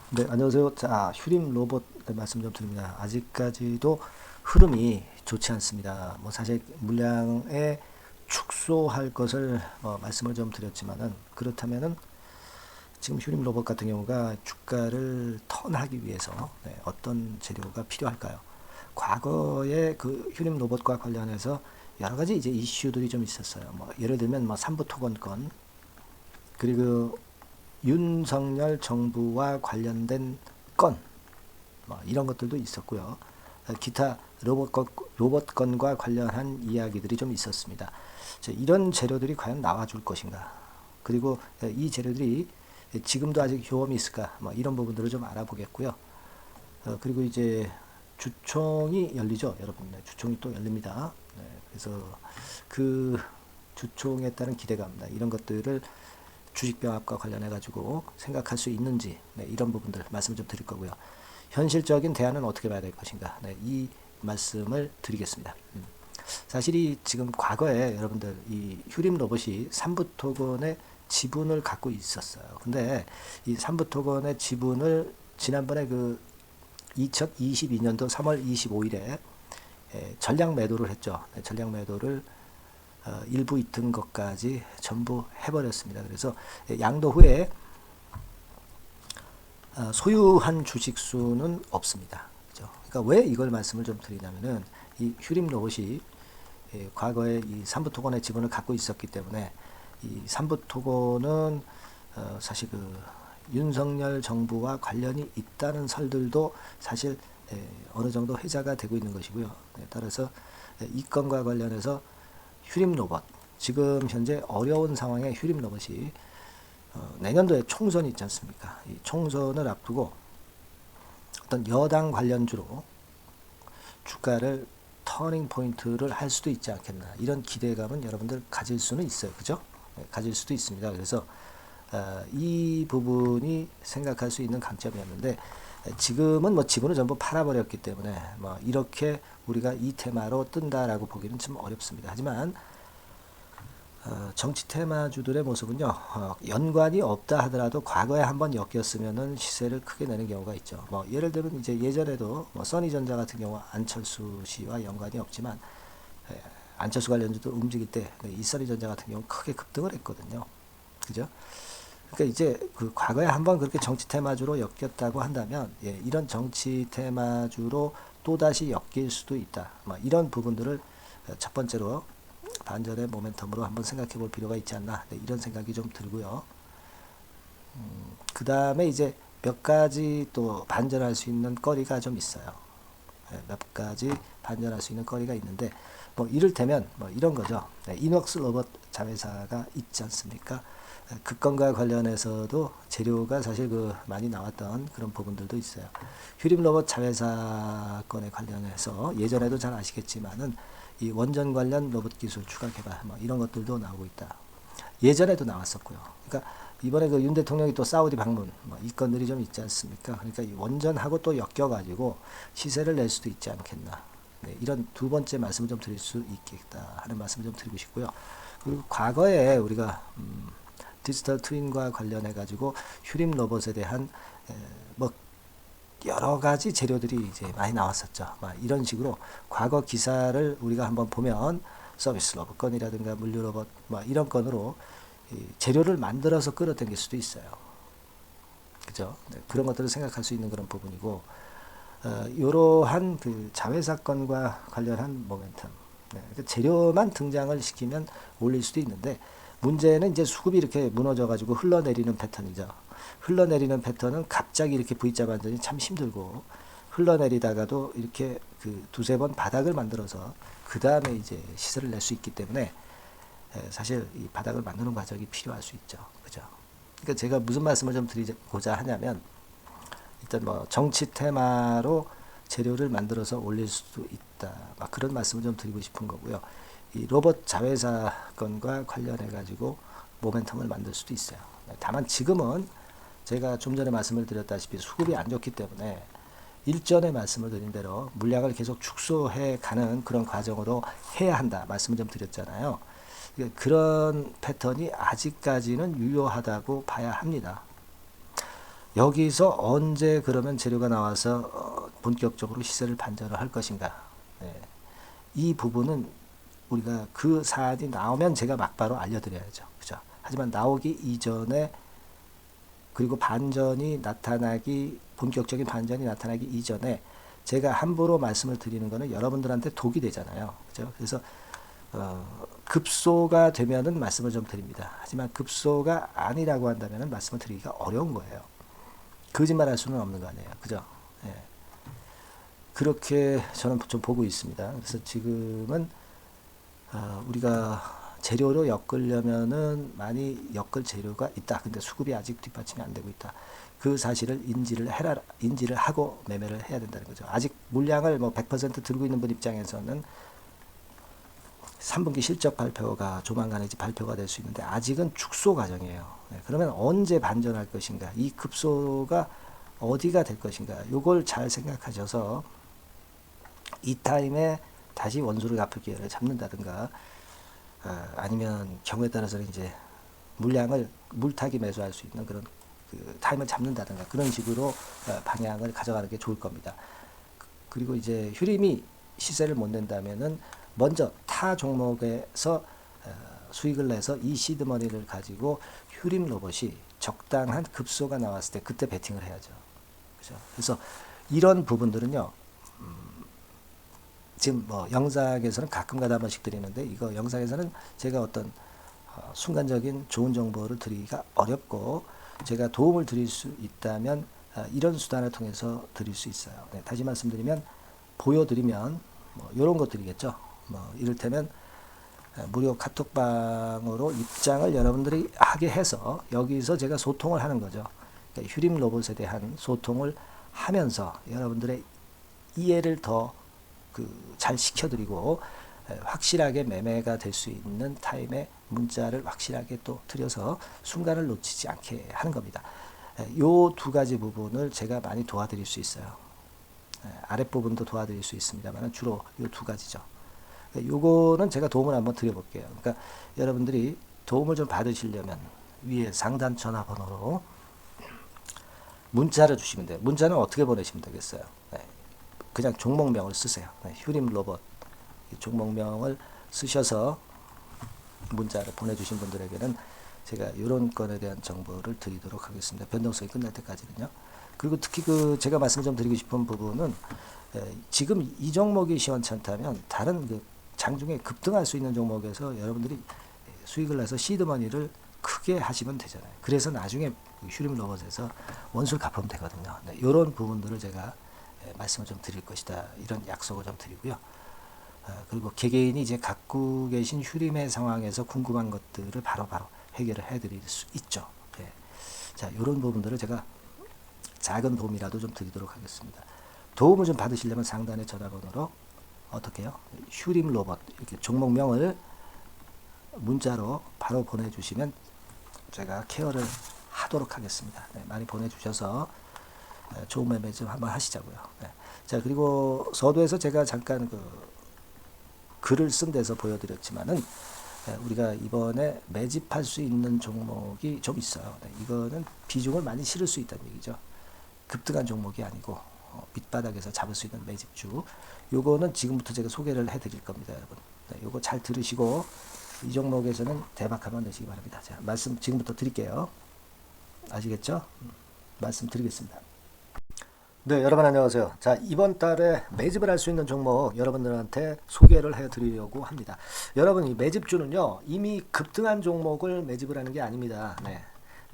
네, 안녕하세요. 자, 휴림 로봇 말씀 좀 드립니다. 아직까지도 흐름이 좋지 않습니다. 뭐 사실 물량에 축소할 것을 말씀을 좀 드렸지만은 그렇다면은 지금 휴림 로봇 같은 경우가 주가를 턴하기 위해서 어떤 재료가 필요할까요? 과거에 그 휴림 로봇과 관련해서 여러 가지 이제 이슈들이 좀 있었어요. 뭐 예를 들면 뭐 삼부 토건 건, 그리고 윤석열 정부와 관련된 건, 뭐 이런 것들도 있었고요. 기타 로봇 건과 관련한 이야기들이 좀 있었습니다. 이런 재료들이 과연 나와줄 것인가? 그리고 이 재료들이 지금도 아직 효험이 있을까? 뭐 이런 부분들을 좀 알아보겠고요. 그리고 이제 주총이 열리죠, 여러분. 네, 주총이 또 열립니다. 네, 그래서 그 주총에 따른 기대감, 이런 것들을 주식병합과 관련해 가지고 생각할 수 있는지, 이런 부분들 말씀을 좀 드릴 거고요. 현실적인 대안은 어떻게 봐야 될 것인가, 이 말씀을 드리겠습니다. 사실이 지금 과거에 여러분들 이 휴림 로봇이 삼부토건의 지분을 갖고 있었어요. 근데 이 삼부토건의 지분을 지난번에 그 2022년도 3월 25일에 전량 매도를 했죠. 전량 매도를 일부 있던 것까지 전부 해버렸습니다. 그래서 양도 후에 소유한 주식 수는 없습니다. 그죠? 그러니까 왜 이걸 말씀을 좀 드리냐면은 이 휴림 로봇이 과거에 이 삼부토건의 지분을 갖고 있었기 때문에 이 삼부토건은 사실 그 윤석열 정부와 관련이 있다는 설들도 사실 어느 정도 회자가 되고 있는 것이고요. 따라서 이 건과 관련해서 휴림 로봇, 지금 현재 어려운 상황의 휴림 로봇이 내년도에 총선이 있지 않습니까? 이 총선을 앞두고 어떤 여당 관련주로 주가를 터닝 포인트를 할 수도 있지 않겠나, 이런 기대감은 여러분들 가질 수는 있어요. 그죠? 가질 수도 있습니다. 그래서 이 부분이 생각할 수 있는 강점이었는데, 지금은 뭐 지분을 전부 팔아버렸기 때문에 뭐 이렇게 우리가 이 테마로 뜬다라고 보기는 좀 어렵습니다. 하지만 정치 테마주들의 모습은요, 연관이 없다 하더라도 과거에 한번 엮였으면은 시세를 크게 내는 경우가 있죠. 뭐 예를 들면 이제 예전에도 뭐 써니전자 같은 경우 안철수 씨와 연관이 없지만 안철수 관련주도 움직일 때 이 써니전자 같은 경우 크게 급등을 했거든요. 그죠? 그러니까 이제 그 과거에 한번 그렇게 정치 테마주로 엮였다고 한다면, 이런 정치 테마주로 또다시 엮일 수도 있다. 뭐 이런 부분들을 첫 번째로 반전의 모멘텀으로 한번 생각해 볼 필요가 있지 않나, 이런 생각이 좀 들고요. 그 다음에 이제 몇 가지 또 반전할 수 있는 거리가 좀 있어요. 몇 가지 반전할 수 있는 거리가 있는데, 뭐 이를테면 뭐 이런 거죠. 이녹스 로봇 자회사가 있지 않습니까? 그 건과 관련해서도 재료가 사실 그 많이 나왔던 그런 부분들도 있어요. 휴림 로봇 자회사 건에 관련해서 예전에도 잘 아시겠지만은 이 원전 관련 로봇 기술 추가 개발 뭐 이런 것들도 나오고 있다. 예전에도 나왔었고요. 그러니까 이번에 그 윤 대통령이 또 사우디 방문 뭐 이 건들이 좀 있지 않습니까? 그러니까 이 원전하고 또 엮여가지고 시세를 낼 수도 있지 않겠나. 이런 두 번째 말씀을 좀 드릴 수 있겠다 하는 말씀을 좀 드리고 싶고요. 그리고 과거에 우리가 디지털 트윈과 관련해 가지고 휴림 로봇에 대한 뭐 여러 가지 재료들이 이제 많이 나왔었죠. 이런 식으로 과거 기사를 우리가 한번 보면 서비스 로봇 건이라든가 물류 로봇 이런 건으로 재료를 만들어서 끌어당길 수도 있어요. 그죠? 그런 것들을 생각할 수 있는 그런 부분이고, 이러한 그 자회사 건과 관련한 모멘텀, 그러니까 재료만 등장을 시키면 올릴 수도 있는데, 문제는 이제 수급이 이렇게 무너져가지고 흘러내리는 패턴이죠. 흘러내리는 패턴은 갑자기 이렇게 V자 반전이 참 힘들고, 흘러내리다가도 이렇게 그 두세 번 바닥을 만들어서 그 다음에 이제 시세를 낼 수 있기 때문에 사실 이 바닥을 만드는 과정이 필요할 수 있죠. 그죠? 그러니까 제가 무슨 말씀을 좀 드리고자 하냐면, 일단 뭐 정치 테마로 재료를 만들어서 올릴 수도 있다, 그런 말씀을 좀 드리고 싶은 거고요. 이 로봇 자회사 건과 관련해 가지고 모멘텀을 만들 수도 있어요. 다만 지금은 제가 좀 전에 말씀을 드렸다시피 수급이 안 좋기 때문에 일전에 말씀을 드린 대로 물량을 계속 축소해 가는 그런 과정으로 해야 한다 말씀을 좀 드렸잖아요. 그런 패턴이 아직까지는 유효하다고 봐야 합니다. 여기서 언제 그러면 재료가 나와서 본격적으로 시세를 반전을 할 것인가. 네. 이 부분은 우리가 그 사안이 나오면 제가 막바로 알려드려야죠. 그죠? 하지만 나오기 이전에 그리고 본격적인 반전이 나타나기 이전에 제가 함부로 말씀을 드리는 거는 여러분들한테 독이 되잖아요. 그죠? 그래서 급소가 되면은 말씀을 좀 드립니다. 하지만 급소가 아니라고 한다면은 말씀을 드리기가 어려운 거예요. 거짓말할 수는 없는 거 아니에요. 그죠? 예. 그렇게 저는 좀 보고 있습니다. 그래서 지금은 우리가 재료로 엮으려면은 많이 엮을 재료가 있다. 근데 수급이 아직 뒷받침이 안 되고 있다. 그 사실을 인지를 하고 매매를 해야 된다는 거죠. 아직 물량을 뭐 100% 들고 있는 분 입장에서는 3분기 실적 발표가 조만간 이제 발표가 될 수 있는데 아직은 축소 과정이에요. 네, 그러면 언제 반전할 것인가? 이 급소가 어디가 될 것인가? 요걸 잘 생각하셔서 이 타임에 다시 원수를 갚을 기회를 잡는다든가 아니면 경우에 따라서는 이제 물량을 물타기 매수할 수 있는 그런 그 타임을 잡는다든가 그런 식으로 방향을 가져가는 게 좋을 겁니다. 그리고 이제 휴림이 시세를 못 낸다면은 먼저 타 종목에서 수익을 내서 이 시드머니를 가지고 휴림 로봇이 적당한 급소가 나왔을 때 그때 베팅을 해야죠. 그죠? 그래서 이런 부분들은요. 지금 뭐 영상에서는 가끔가다 한 번씩 드리는데 이거 영상에서는 제가 어떤 순간적인 좋은 정보를 드리기가 어렵고 제가 도움을 드릴 수 있다면 이런 수단을 통해서 드릴 수 있어요. 네, 다시 말씀드리면 보여드리면 뭐 이런 것들이겠죠. 뭐 이를테면 무료 카톡방으로 입장을 여러분들이 하게 해서 여기서 제가 소통을 하는 거죠. 그러니까 휴림 로봇에 대한 소통을 하면서 여러분들의 이해를 더 잘 시켜드리고 확실하게 매매가 될 수 있는 타임에 문자를 확실하게 또 드려서 순간을 놓치지 않게 하는 겁니다. 요 두 가지 부분을 제가 많이 도와드릴 수 있어요. 아랫부분도 도와드릴 수 있습니다만 주로 요 두 가지죠. 요거는 제가 도움을 한번 드려볼게요. 그러니까 여러분들이 도움을 좀 받으시려면 위에 상단 전화번호로 문자를 주시면 돼요. 문자는 어떻게 보내시면 되겠어요? 그냥 종목명을 쓰세요. 휴림 로봇 종목명을 쓰셔서 문자를 보내주신 분들에게는 제가 이런 건에 대한 정보를 드리도록 하겠습니다. 변동성이 끝날 때까지는요. 그리고 특히 제가 말씀 좀 드리고 싶은 부분은 지금 이 종목이 시원찮다면 다른 장중에 급등할 수 있는 종목에서 여러분들이 수익을 내서 시드머니를 크게 하시면 되잖아요. 그래서 나중에 휴림 로봇에서 원수를 갚으면 되거든요. 이런 부분들을 제가 말씀을 좀 드릴 것이다. 이런 약속을 좀 드리고요. 그리고 개개인이 이제 갖고 계신 휴림의 상황에서 궁금한 것들을 바로바로 해결을 해드릴 수 있죠. 예. 자, 이런 부분들을 제가 작은 도움이라도 좀 드리도록 하겠습니다. 도움을 좀 받으시려면 상단의 전화번호로 어떻게 해요? 휴림 로봇 이렇게 종목명을 문자로 바로 보내주시면 제가 케어를 하도록 하겠습니다. 네, 많이 보내주셔서 좋은 매매 좀 한번 하시자고요. 네. 자, 그리고 서두에서 제가 잠깐 글을 쓴 데서 보여드렸지만은 우리가 이번에 매집할 수 있는 종목이 좀 있어요. 네, 이거는 비중을 많이 실을 수 있다는 얘기죠. 급등한 종목이 아니고 밑바닥에서 잡을 수 있는 매집주. 요거는 지금부터 제가 소개를 해드릴 겁니다, 여러분. 네, 요거 잘 들으시고 이 종목에서는 대박 한번 내시기 바랍니다. 자, 말씀 지금부터 드릴게요. 아시겠죠? 말씀 드리겠습니다. 네, 여러분 안녕하세요. 자, 이번 달에 매집을 할 수 있는 종목 여러분들한테 소개를 해드리려고 합니다. 여러분, 이 매집주는요, 이미 급등한 종목을 매집을 하는 게 아닙니다. 네.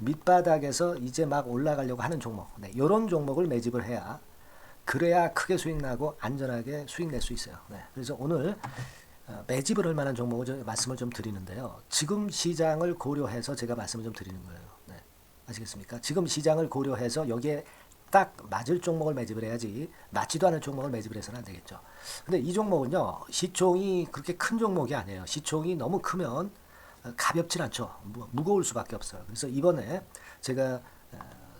밑바닥에서 이제 막 올라가려고 하는 종목. 네, 이런 종목을 매집을 해야 그래야 크게 수익 나고 안전하게 수익 낼 수 있어요. 네, 그래서 오늘 매집을 할 만한 종목을 말씀을 좀 드리는데요. 지금 시장을 고려해서 제가 말씀을 좀 드리는 거예요. 네, 아시겠습니까? 지금 시장을 고려해서 여기에 딱 맞을 종목을 매집을 해야지 맞지도 않은 종목을 매집을 해서는 안 되겠죠. 근데 이 종목은요, 시총이 그렇게 큰 종목이 아니에요. 시총이 너무 크면 가볍진 않죠. 무거울 수밖에 없어요. 그래서 이번에 제가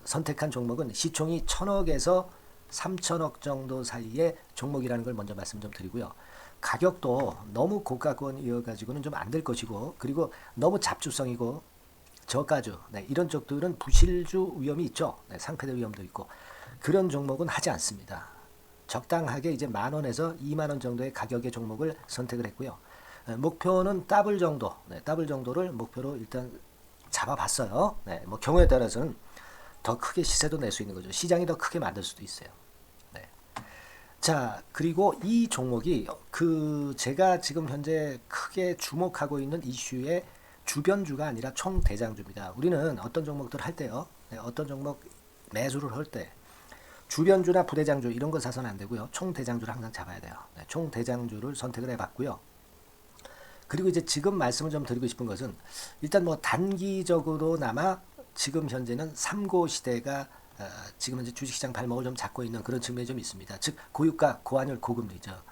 선택한 종목은 시총이 1000억에서 3000억 정도 사이의 종목이라는 걸 먼저 말씀 좀 드리고요. 가격도 너무 고가권이어가지고는 좀 안 될 것이고, 그리고 너무 잡주성이고 저가주, 네, 이런 쪽들은 부실주 위험이 있죠. 네, 상패될 위험도 있고 그런 종목은 하지 않습니다. 적당하게 이제 10,000원에서 20,000원 정도의 가격의 종목을 선택을 했고요. 목표는 더블 정도, 네, 더블 정도를 목표로 일단 잡아봤어요. 네, 뭐 경우에 따라서는 더 크게 시세도 낼 수 있는 거죠. 시장이 더 크게 만들 수도 있어요. 네. 자, 그리고 이 종목이 제가 지금 현재 크게 주목하고 있는 이슈의 주변주가 아니라 총대장주입니다. 우리는 어떤 종목들 할 때요. 네, 어떤 종목 매수를 할 때 주변주나 부대장주 이런 거 사서는 안 되고요. 총대장주를 항상 잡아야 돼요. 네, 총대장주를 선택을 해봤고요. 그리고 이제 지금 말씀을 좀 드리고 싶은 것은 일단 뭐 단기적으로나마 지금 현재는 3고 시대가 지금 현재 주식시장 발목을 좀 잡고 있는 그런 측면이 좀 있습니다. 즉 고유가, 고환율, 고금리죠.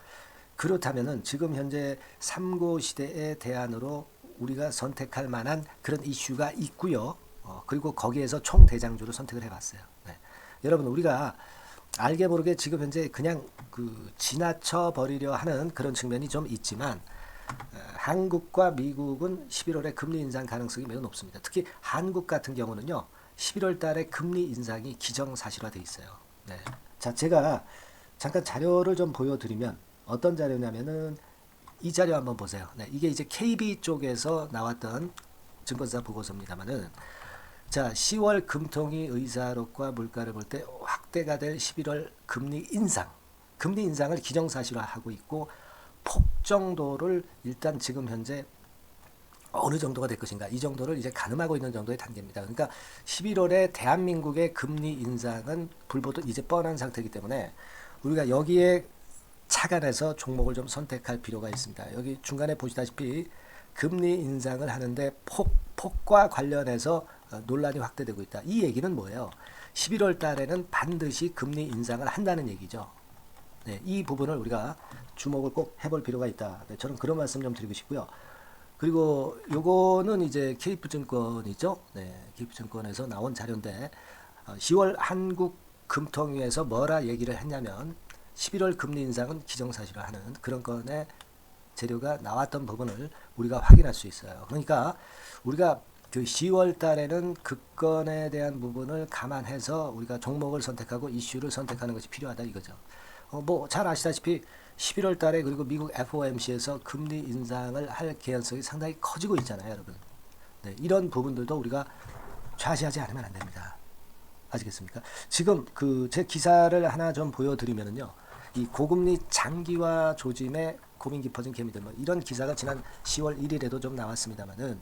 그렇다면은 지금 현재 3고 시대의 대안으로 우리가 선택할 만한 그런 이슈가 있고요. 그리고 거기에서 총대장주를 선택을 해봤어요. 네. 여러분 우리가 알게 모르게 지금 현재 그냥 지나쳐 버리려 하는 그런 측면이 좀 있지만 한국과 미국은 11월에 금리 인상 가능성이 매우 높습니다. 특히 한국 같은 경우는요. 11월 달에 금리 인상이 기정사실화되어 있어요. 네. 자, 제가 잠깐 자료를 좀 보여드리면 어떤 자료냐면은 이 자료 한번 보세요. 네, 이게 이제 KB 쪽에서 나왔던 증권사 보고서입니다만은 자, 10월 금통위 의사록과 물가를 볼 때 확대가 될 11월 금리 인상. 금리 인상을 기정사실화하고 있고 폭 정도를 일단 지금 현재 어느 정도가 될 것인가 이 정도를 이제 가늠하고 있는 정도의 단계입니다. 그러니까 11월에 대한민국의 금리 인상은 불보듯 이제 뻔한 상태이기 때문에 우리가 여기에 착안해서 종목을 좀 선택할 필요가 있습니다. 여기 중간에 보시다시피 금리 인상을 하는데 폭과 관련해서 논란이 확대되고 있다. 이 얘기는 뭐예요? 11월 달에는 반드시 금리 인상을 한다는 얘기죠. 네, 이 부분을 우리가 주목을 꼭 해볼 필요가 있다. 네, 저는 그런 말씀 좀 드리고 싶고요. 그리고 요거는 이제 KF증권이죠. 네, KF증권에서 나온 자료인데 10월 한국 금통위에서 뭐라 얘기를 했냐면 11월 금리 인상은 기정사실화하는 그런 건의 재료가 나왔던 부분을 우리가 확인할 수 있어요. 그러니까 우리가 10월 달에는 그 건에 대한 부분을 감안해서 우리가 종목을 선택하고 이슈를 선택하는 것이 필요하다 이거죠. 뭐 잘 아시다시피 11월 달에 그리고 미국 FOMC에서 금리 인상을 할 개연성이 상당히 커지고 있잖아요, 여러분. 네, 이런 부분들도 우리가 좌시하지 않으면 안 됩니다. 아시겠습니까? 지금 제 기사를 하나 좀 보여드리면은요, 이 고금리 장기화 조짐에 고민 깊어진 개미들 뭐 이런 기사가 지난 10월 1일에도 좀 나왔습니다만은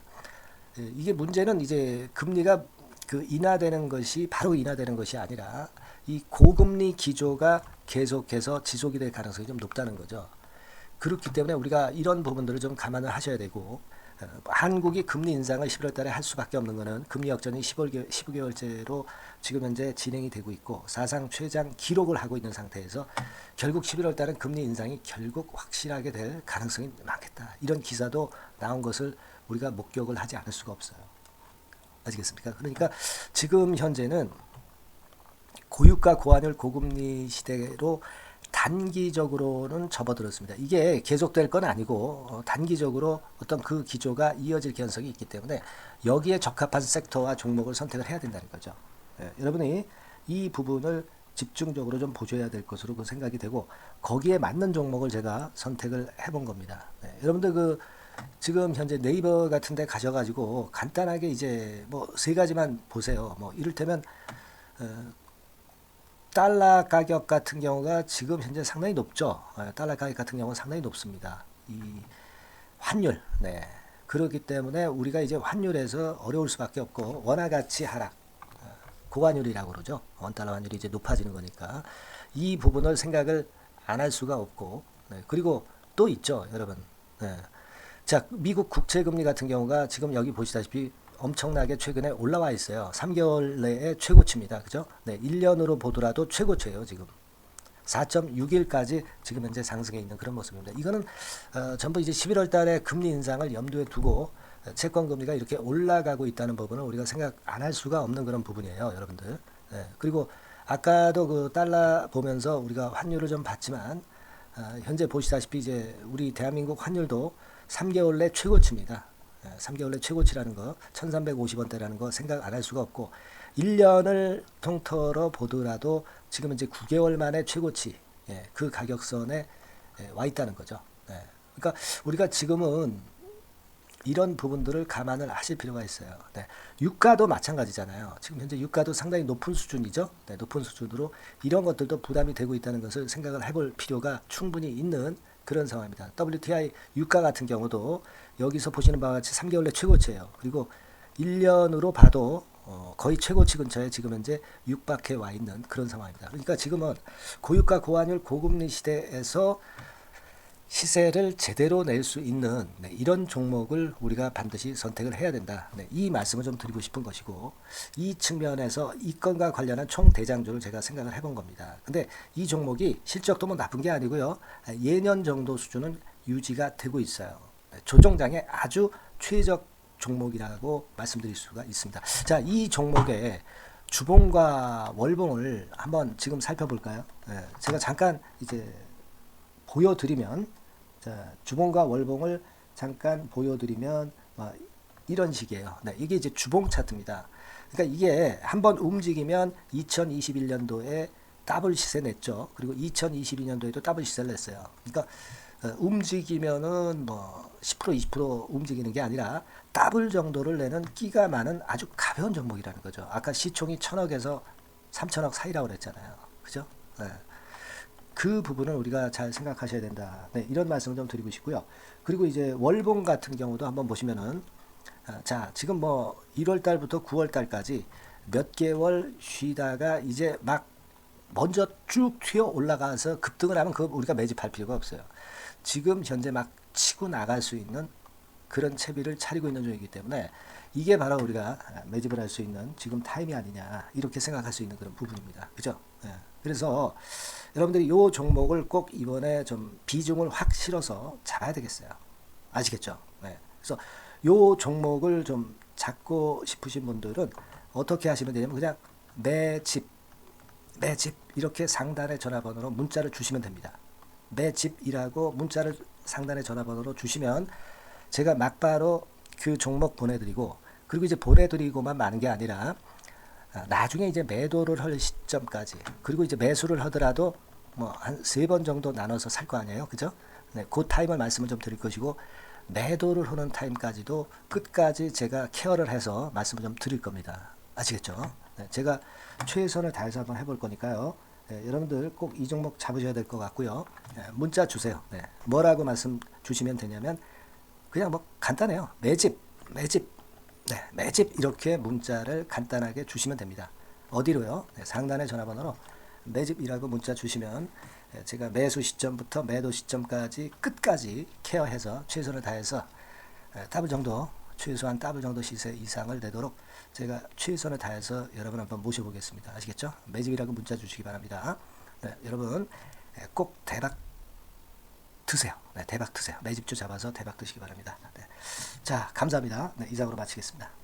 이게 문제는 이제 금리가 인하되는 것이 바로 인하되는 것이 아니라 이 고금리 기조가 계속해서 지속이 될 가능성이 좀 높다는 거죠. 그렇기 때문에 우리가 이런 부분들을 좀 감안을 하셔야 되고 한국이 금리 인상을 11월 달에 할 수밖에 없는 것은 금리 역전이 15개월째로 지금 현재 진행이 되고 있고 사상 최장 기록을 하고 있는 상태에서 결국 11월 달은 금리 인상이 결국 확실하게 될 가능성이 많겠다. 이런 기사도 나온 것을 우리가 목격을 하지 않을 수가 없어요. 아시겠습니까? 그러니까 지금 현재는 고유가 고환율 고금리 시대로 단기적으로는 접어들었습니다. 이게 계속될 건 아니고 단기적으로 어떤 그 기조가 이어질 개연성이 있기 때문에 여기에 적합한 섹터와 종목을 선택을 해야 된다는 거죠. 여러분이 이 부분을 집중적으로 좀 보셔야 될 것으로 생각이 되고 거기에 맞는 종목을 제가 선택을 해본 겁니다. 여러분들 지금 현재 네이버 같은 데 가셔가지고 간단하게 이제 뭐 세 가지만 보세요. 뭐 이를테면 달러 가격 같은 경우가 지금 현재 상당히 높죠. 달러 가격 같은 경우는 상당히 높습니다. 이 환율, 네. 그렇기 때문에 우리가 이제 환율에서 어려울 수밖에 없고 원화 가치 하락, 고환율이라고 그러죠. 원달러 환율이 이제 높아지는 거니까 이 부분을 생각을 안 할 수가 없고, 네. 그리고 또 있죠, 여러분. 네. 자, 미국 국채금리 같은 경우가 지금 여기 보시다시피 엄청나게 최근에 올라와 있어요. 3개월 내에 최고치입니다. 그죠? 네, 1년으로 보더라도 최고치예요, 지금. 4.61까지 지금 현재 상승해 있는 그런 모습입니다. 이거는 전부 이제 11월 달에 금리 인상을 염두에 두고 채권 금리가 이렇게 올라가고 있다는 부분을 우리가 생각 안 할 수가 없는 그런 부분이에요, 여러분들. 네, 그리고 아까도 달러 보면서 우리가 환율을 좀 봤지만 현재 보시다시피 이제 우리 대한민국 환율도 3개월 내 최고치입니다. 3개월 내 최고치라는 거 1350원대라는 거 생각 안 할 수가 없고 1년을 통틀어 보더라도 지금 이제 9개월 만에 최고치 그 가격선에 와 있다는 거죠. 그러니까 우리가 지금은 이런 부분들을 감안을 하실 필요가 있어요. 유가도 마찬가지잖아요. 지금 현재 유가도 상당히 높은 수준이죠. 높은 수준으로 이런 것들도 부담이 되고 있다는 것을 생각을 해볼 필요가 충분히 있는 그런 상황입니다. WTI 유가 같은 경우도 여기서 보시는 바와 같이 3개월 내 최고치예요. 그리고 1년으로 봐도 거의 최고치 근처에 지금 현재 육박해 와 있는 그런 상황입니다. 그러니까 지금은 고유가 고환율 고금리 시대에서 시세를 제대로 낼 수 있는 이런 종목을 우리가 반드시 선택을 해야 된다. 이 말씀을 좀 드리고 싶은 것이고 이 측면에서 이 건과 관련한 총 대장주를 제가 생각을 해본 겁니다. 근데 이 종목이 실적도 뭐 나쁜 게 아니고요. 예년 정도 수준은 유지가 되고 있어요. 조정장의 아주 최적 종목이라고 말씀드릴 수가 있습니다. 자, 이 종목의 주봉과 월봉을 한번 지금 살펴볼까요? 제가 잠깐 이제 보여드리면 자, 주봉과 월봉을 잠깐 보여드리면 이런 식이에요. 이게 이제 주봉 차트입니다. 그러니까 이게 한번 움직이면 2021년도에 더블 시세 냈죠. 그리고 2022년도에도 더블 시세를 냈어요. 그러니까 움직이면은 뭐 10% 20% 움직이는 게 아니라 더블 정도를 내는 끼가 많은 아주 가벼운 종목이라는 거죠. 아까 시총이 1000억에서 3000억 사이라고 그랬잖아요. 그죠? 그 부분을 우리가 잘 생각하셔야 된다. 이런 말씀을 좀 드리고 싶고요. 그리고 이제 월봉 같은 경우도 한번 보시면은 자, 지금 뭐 1월 달부터 9월 달까지 몇 개월 쉬다가 이제 막 먼저 쭉 튀어 올라가서 급등을 하면 그거 우리가 매집할 필요가 없어요. 지금 현재 막 치고 나갈 수 있는 그런 채비를 차리고 있는 중이기 때문에 이게 바로 우리가 매집을 할 수 있는 지금 타임이 아니냐 이렇게 생각할 수 있는 그런 부분입니다. 그죠? 그래서 여러분들이 이 종목을 꼭 이번에 좀 비중을 확 실어서 잡아야 되겠어요. 아시겠죠? 그래서 이 종목을 좀 잡고 싶으신 분들은 어떻게 하시면 되냐면 그냥 매집 이렇게 상단의 전화번호로 문자를 주시면 됩니다. 매집이라고 문자를 상단의 전화번호로 주시면 제가 막바로 그 종목 보내드리고 그리고 이제 보내드리고만 마는 게 아니라 나중에 이제 매도를 할 시점까지 그리고 이제 매수를 하더라도 뭐 한 3번 정도 나눠서 살 거 아니에요. 그죠? 그 타임을 말씀을 좀 드릴 것이고 매도를 하는 타임까지도 끝까지 제가 케어를 해서 말씀을 좀 드릴 겁니다. 아시겠죠? 제가 최선을 다해서 한번 해볼 거니까요. 여러분들 꼭 이 종목 잡으셔야 될 것 같고요. 문자 주세요. 뭐라고 말씀 주시면 되냐면 그냥 뭐 간단해요. 매집 이렇게 문자를 간단하게 주시면 됩니다. 어디로요? 상단의 전화번호로 매집이라고 문자 주시면 제가 매수 시점부터 매도 시점까지 끝까지 케어해서 최선을 다해서 더블 정도 최소한 더블 정도 시세 이상을 내도록 제가 최선을 다해서 여러분 한번 모셔보겠습니다. 아시겠죠? 매집이라고 문자 주시기 바랍니다. 여러분 꼭 대박 드세요. 대박 드세요. 매집주 잡아서 대박 드시기 바랍니다. 자, 감사합니다. 이상으로 마치겠습니다.